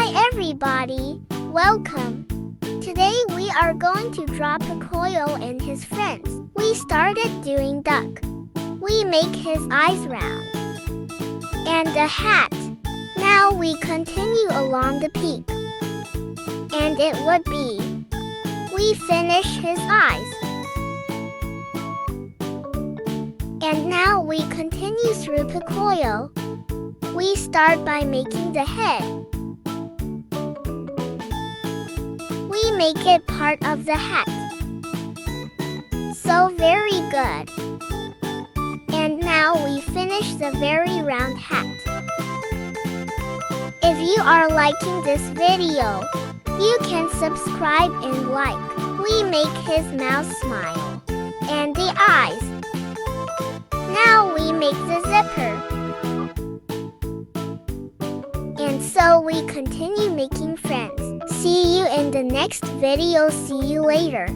Hi everybody, welcome. Today we are going to draw Pocoyo and his friends. We started doing duck. We make his eyes round. And a hat. Now we continue along the peak. And it would be. We finish his eyes. And now we continue through Pocoyo. We start by making the head. We make it part of the hat. So very good. And now we finish the very round hat. If you are liking this video, you can subscribe and like. We make his mouth smile. And the eyes. Now we make the zipper. And so we continue making friends. See you in the next video. See you later.